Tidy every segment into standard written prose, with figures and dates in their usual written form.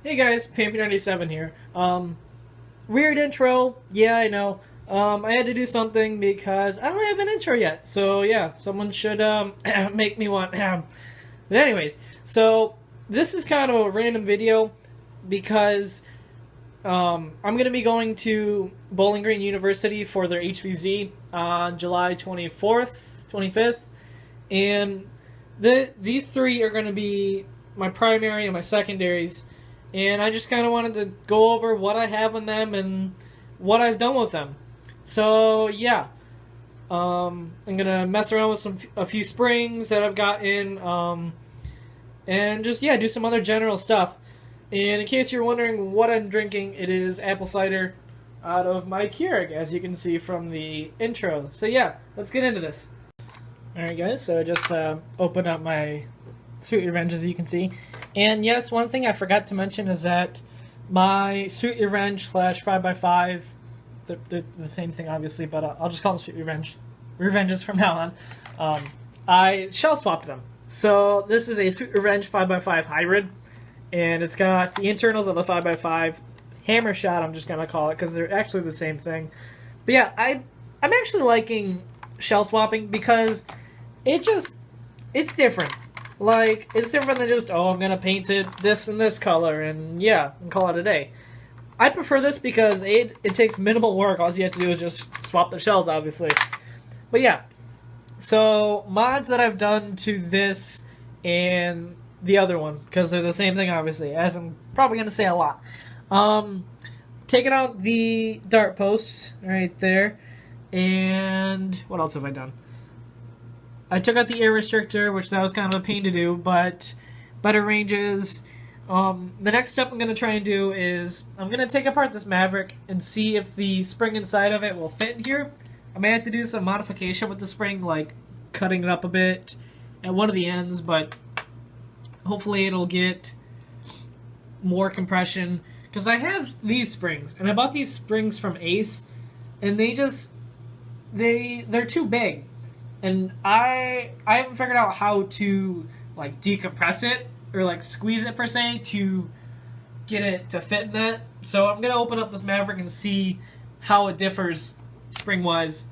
Hey guys, Pampy97 here. Weird intro. Yeah, I know. I had to do something because I don't have an intro yet. So yeah, someone should make me one. But anyways, so this is kind of a random video because I'm gonna be going to Bowling Green University for their HVZ on July 24th, 25th, and these three are gonna be my primary and my secondaries. And I just kind of wanted to go over what I have on them and what I've done with them. So yeah, I'm gonna mess around with a few springs that I've gotten, and just do some other general stuff. And in case you're wondering what I'm drinking, it is apple cider out of my Keurig, as you can see from the intro. So yeah, let's get into this. All right, guys. So I just opened up my Sweet Revenge, as you can see. And yes, one thing I forgot to mention is that my Sweet Revenge / 5x5, they're the same thing obviously, but I'll just call them Sweet Revenges from now on. I shell swapped them. So this is a Sweet Revenge 5x5 hybrid, and it's got the internals of the 5x5 hammer shot, I'm just going to call it, because they're actually the same thing. But yeah, I'm actually liking shell swapping because it's different. Like, it's different than just, oh, I'm going to paint it this and this color, and yeah, and call it a day. I prefer this because it takes minimal work. All you have to do is just swap the shells, obviously. But yeah, so mods that I've done to this and the other one, because they're the same thing, obviously, as I'm probably going to say a lot. Taking out the dart posts right there, and what else have I done? I took out the air restrictor, which that was kind of a pain to do, but better ranges. The next step I'm going to try and do is I'm going to take apart this Maverick and see if the spring inside of it will fit in here. I may have to do some modification with the spring, like cutting it up a bit at one of the ends, but hopefully it'll get more compression. Because I have these springs, and I bought these springs from Ace, and they're too big. And I haven't figured out how to like decompress it or like squeeze it per se to get it to fit in that. So I'm gonna open up this Maverick and see how it differs spring wise.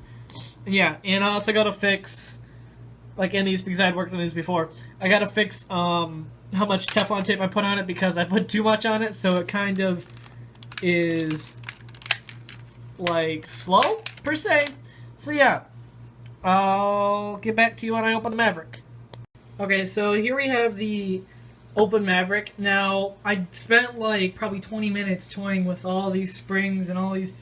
Yeah, and I also gotta fix like in these because I had worked on these before. I gotta fix how much Teflon tape I put on it because I put too much on it, so it kind of is like slow per se. So yeah. I'll get back to you when I open the Maverick. Okay, so here we have the open Maverick. Now, I spent like probably 20 minutes toying with all these springs and all these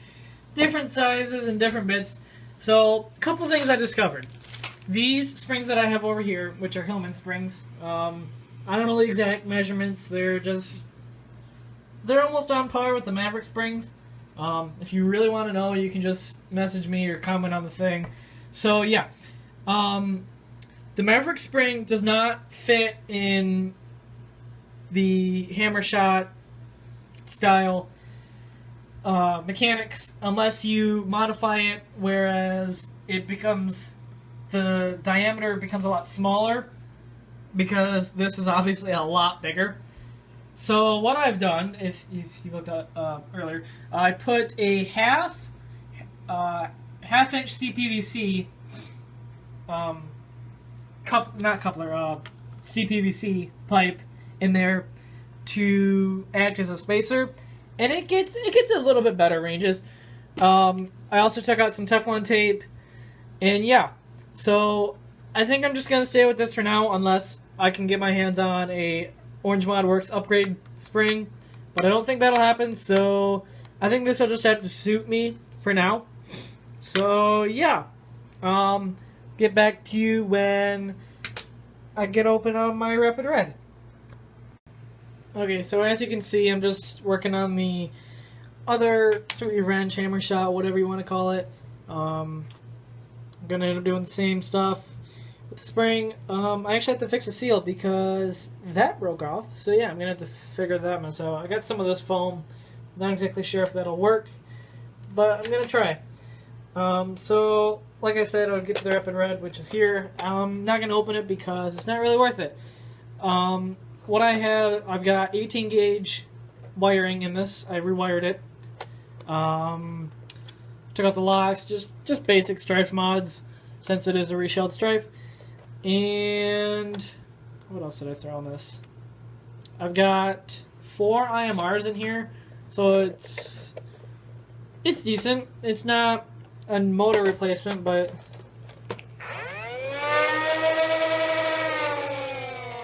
different sizes and different bits. So, a couple things I discovered. These springs that I have over here, which are Hillman springs, I don't know the exact measurements. They're almost on par with the Maverick springs. If you really want to know, you can just message me or comment on the thing. So yeah, the Maverick spring does not fit in the hammer shot style mechanics unless you modify it, whereas the diameter becomes a lot smaller because this is obviously a lot bigger. So what I've done, if you looked at earlier, I put a half-inch CPVC, CPVC pipe in there to act as a spacer, and it gets a little bit better ranges. I also took out some Teflon tape, and yeah, so I think I'm just gonna stay with this for now, unless I can get my hands on a Orange Mod Works upgrade spring, but I don't think that'll happen. So I think this will just have to suit me for now. So yeah, get back to you when I get open on my Rapid Red. Okay, so as you can see, I'm just working on the other Sweet Revenge hammer shot, whatever you want to call it. I'm gonna end up doing the same stuff with the spring. I actually have to fix the seal because that broke off. So yeah, I'm gonna have to figure that one. So I got some of this foam. Not exactly sure if that'll work, but I'm gonna try. So, like I said, I'll get to the Rapid Red, which is here. I'm not going to open it because it's not really worth it. What I have, I've got 18 gauge wiring in this. I rewired it. Took out the locks, just basic Strife mods, since it is a reshelled Strife. And what else did I throw on this? I've got 4 IMRs in here, so it's decent. It's not a motor replacement, but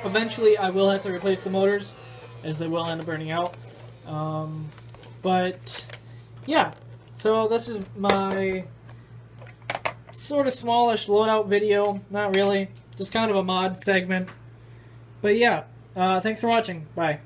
eventually I will have to replace the motors, as they will end up burning out. But yeah, so this is my sort of smallish loadout video. Not really, just kind of a mod segment. But yeah, thanks for watching. Bye.